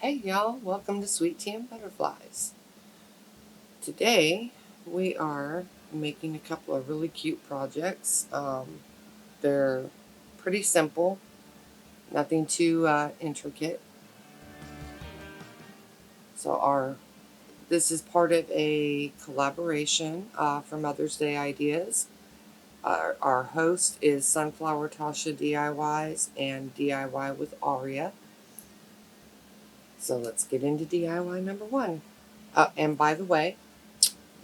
Hey y'all, welcome to Sweet Tea and Butterflies. Today we are making a couple of really cute projects. They're pretty simple, nothing too intricate. So this is part of a collaboration for Mother's Day Ideas. Our host is Sunflower Tasha DIYs and DIY with Aria. So let's get into DIY number one. And by the way,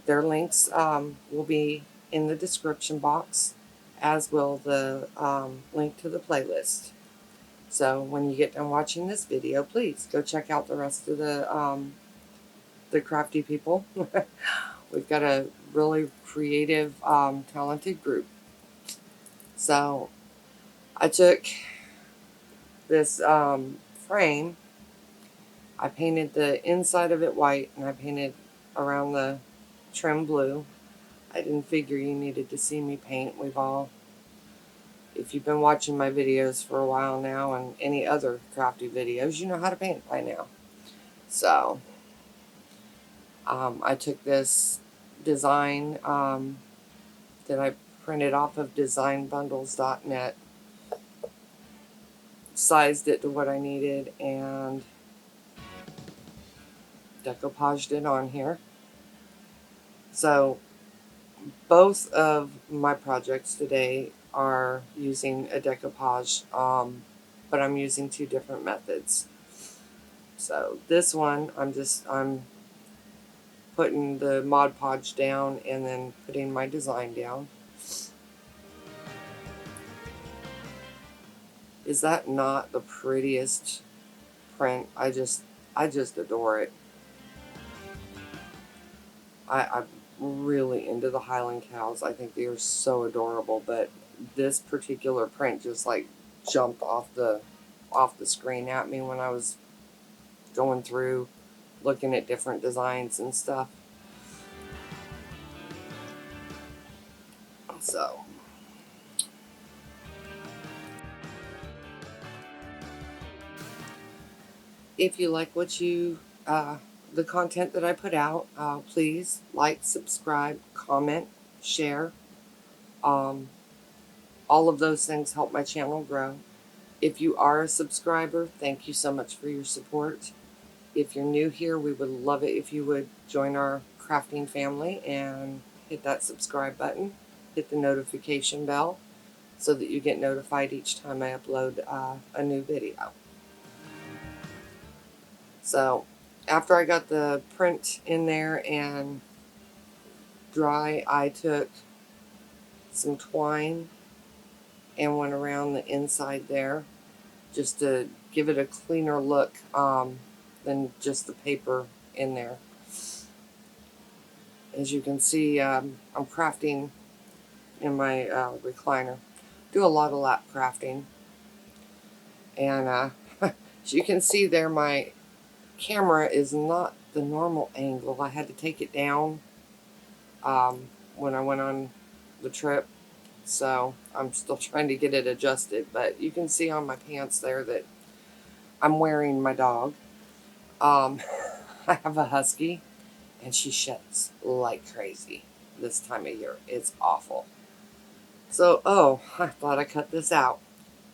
their links will be in the description box, as will the link to the playlist. So when you get done watching this video, please go check out the rest of the crafty people. We've got a really creative, talented group. So I took this frame. I painted the inside of it white, and I painted around the trim blue. I didn't figure you needed to see me paint. If you've been watching my videos for a while now and any other crafty videos, you know how to paint by now. So I took this design that I printed off of designbundles.net, sized it to what I needed, and decoupaged it on here. So both of my projects today are using a decoupage, but I'm using two different methods. So this one, I'm putting the Mod Podge down and then putting my design down. Is that not the prettiest print? I just adore it. I'm really into the Highland cows. I think they are so adorable, but this particular print just like jumped off the screen at me when I was going through looking at different designs and stuff. So if you like the content that I put out, please like, subscribe, comment, share. Um, all of those things help my channel grow. If you are a subscriber, thank you so much for your support. If you're new here, we would love it if you would join our crafting family and hit that subscribe button, hit the notification bell so that you get notified each time I upload a new video. So after I got the print in there and dry, I took some twine and went around the inside there just to give it a cleaner look than just the paper in there. As you can see, I'm crafting in my recliner. Do a lot of lap crafting. And as you can see there, my camera is not the normal angle. I had to take it down when I went on the trip. So I'm still trying to get it adjusted. But you can see on my pants there that I'm wearing my dog. I have a husky, and she sheds like crazy this time of year. It's awful. So, I thought I cut this out.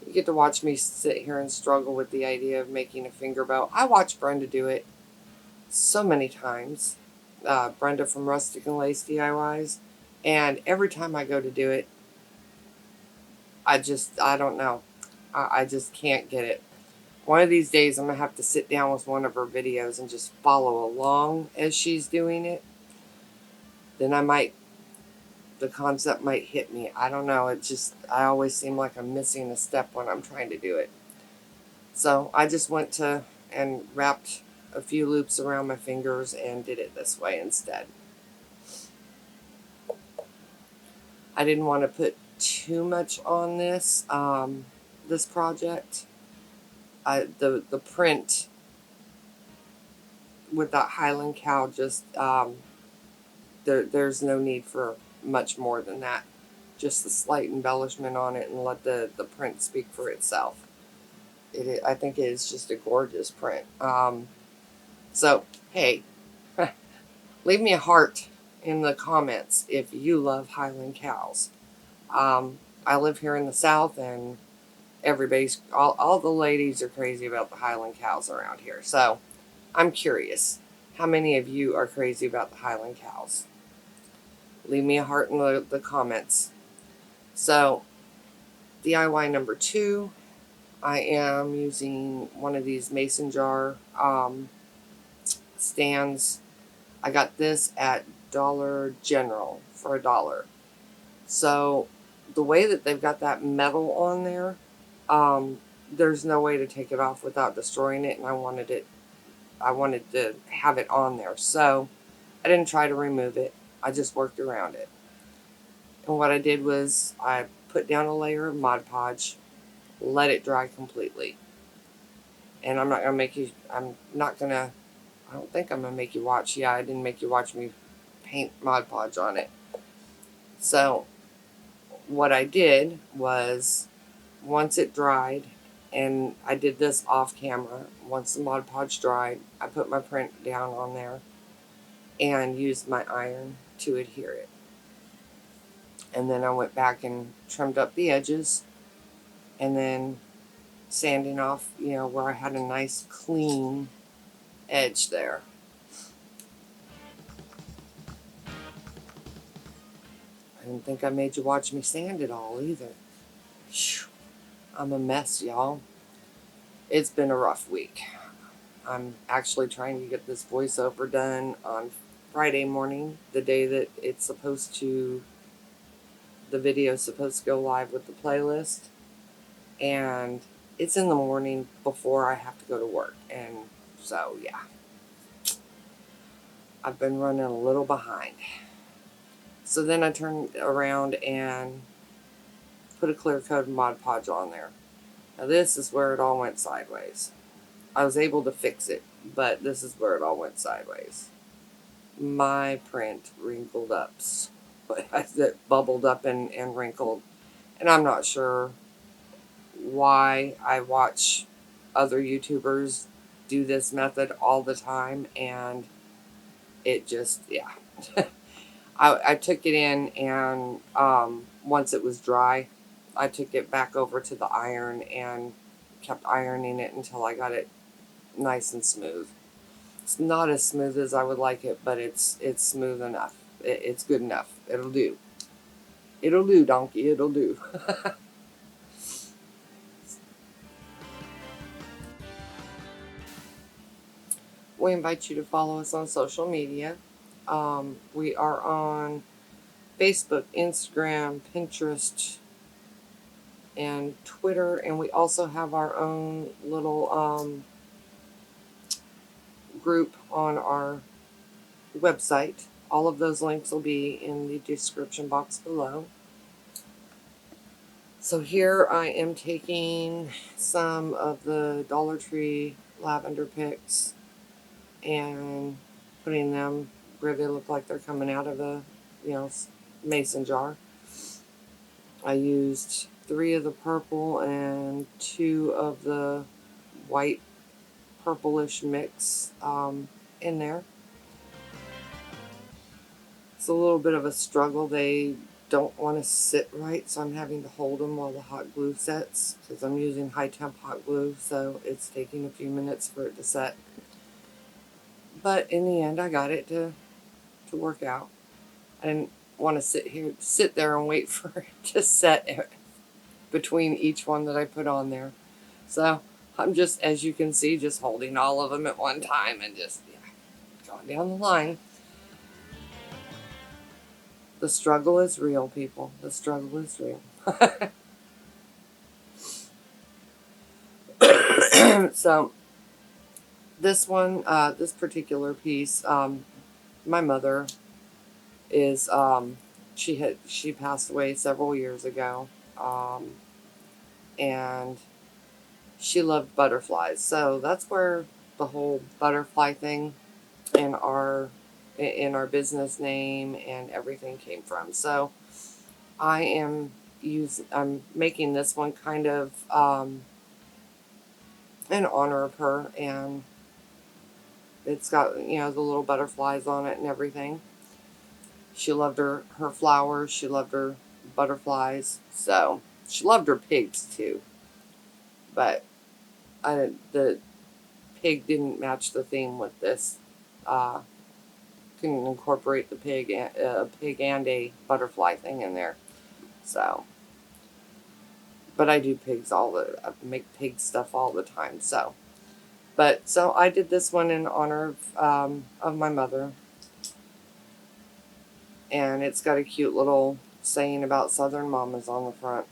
You get to watch me sit here and struggle with the idea of making a finger bow. I watched Brenda do it so many times. Brenda from Rustic and Lace DIYs. And every time I go to do it, I don't know. I just can't get it. One of these days, I'm going to have to sit down with one of her videos and just follow along as she's doing it. Then the concept might hit me. I don't know. I always seem like I'm missing a step when I'm trying to do it. So I just went to and wrapped a few loops around my fingers and did it this way instead. I didn't want to put too much on this project. The print with that Highland cow just there's no need for much more than that. Just a slight embellishment on it and let the print speak for itself. I think it is just a gorgeous print. So, hey, leave me a heart in the comments if you love Highland cows. I live here in the South, and all the ladies are crazy about the Highland cows around here. So, I'm curious, how many of you are crazy about the Highland cows? Leave me a heart in the comments. So, DIY number 2, I am using one of these mason jar stands. I got this at Dollar General for $1. So the way that they've got that metal on there, there's no way to take it off without destroying it, and I wanted to have it on there. So I didn't try to remove it. I just worked around it. And what I did was I put down a layer of Mod Podge, let it dry completely. And I'm not gonna, I don't think I'm gonna make you watch. Yeah, I didn't make you watch me paint Mod Podge on it. So what I did was, once it dried, and I did this off camera, once the Mod Podge dried, I put my print down on there and used my iron to adhere it. And then I went back and trimmed up the edges, and then sanding off, where I had a nice clean edge there. I didn't think I made you watch me sand it all either. Whew. I'm a mess, y'all. It's been a rough week. I'm actually trying to get this voiceover done on Friday morning, the day that the video is supposed to go live with the playlist. And it's in the morning before I have to go to work. And so, yeah. I've been running a little behind. So then I turned around and put a clear coat of Mod Podge on there. Now this is where it all went sideways. I was able to fix it, but this is where it all went sideways. My print wrinkled up. It bubbled up and wrinkled. And I'm not sure why. I watch other YouTubers do this method all the time, and it just, yeah. I took it in, and once it was dry, I took it back over to the iron and kept ironing it until I got it nice and smooth. It's not as smooth as I would like it, but it's smooth enough. It's good enough. It'll do. It'll do, donkey. It'll do. We invite you to follow us on social media. We are on Facebook, Instagram, Pinterest, and Twitter, and we also have our own little group on our website. All of those links will be in the description box below. So here I am taking some of the Dollar Tree lavender picks and putting them where they look like they're coming out of a, mason jar. I used 3 of the purple and 2 of the white purplish mix in there. It's a little bit of a struggle. They don't want to sit right, so I'm having to hold them while the hot glue sets, because I'm using high temp hot glue, so it's taking a few minutes for it to set. But in the end, I got it to work out. I didn't want to sit there and wait for it to set between each one that I put on there. So I'm just, as you can see, just holding all of them at one time and just going down the line. The struggle is real, people. The struggle is real. So this one, this particular piece, my mother is, she passed away several years ago, and she loved butterflies. So that's where the whole butterfly thing in our business name and everything came from. So I'm making this one kind of in honor of her, and it's got, the little butterflies on it and everything. She loved her flowers. She loved her butterflies. So she loved her pigs too. But the pig didn't match the theme with this. Uh, couldn't incorporate the pig and a butterfly thing in there. So, but I do I make pig stuff all the time. So I did this one in honor of my mother, and it's got a cute little saying about Southern mamas on the front.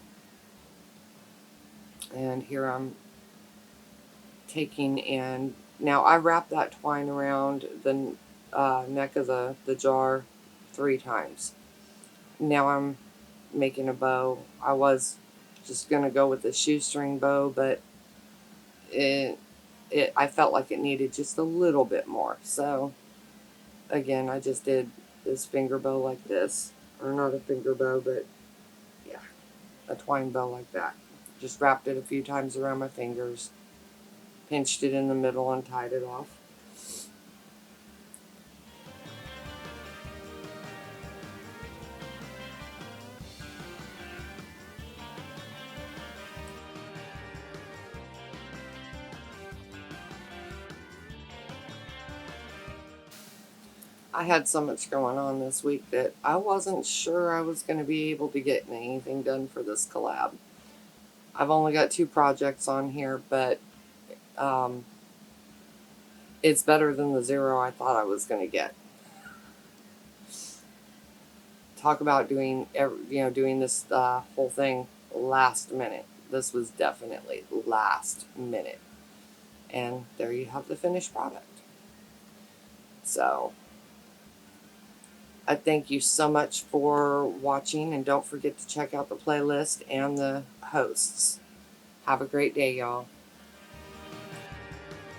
And here I'm taking in. Now I wrap that twine around the neck of the jar 3 times. Now I'm making a bow. I was just gonna go with the shoestring bow, but it I felt like it needed just a little bit more. So again, I just did this finger bow like this, or not a finger bow, but yeah, a twine bow like that. Just wrapped it a few times around my fingers, pinched it in the middle, and tied it off. I had so much going on this week that I wasn't sure I was going to be able to get anything done for this collab. I've only got 2 projects on here, but um, it's better than the 0 I thought I was going to get. Talk about doing this whole thing last minute. This was definitely last minute, and there you have the finished product. So I thank you so much for watching, and don't forget to check out the playlist and the hosts. Have a great day, y'all.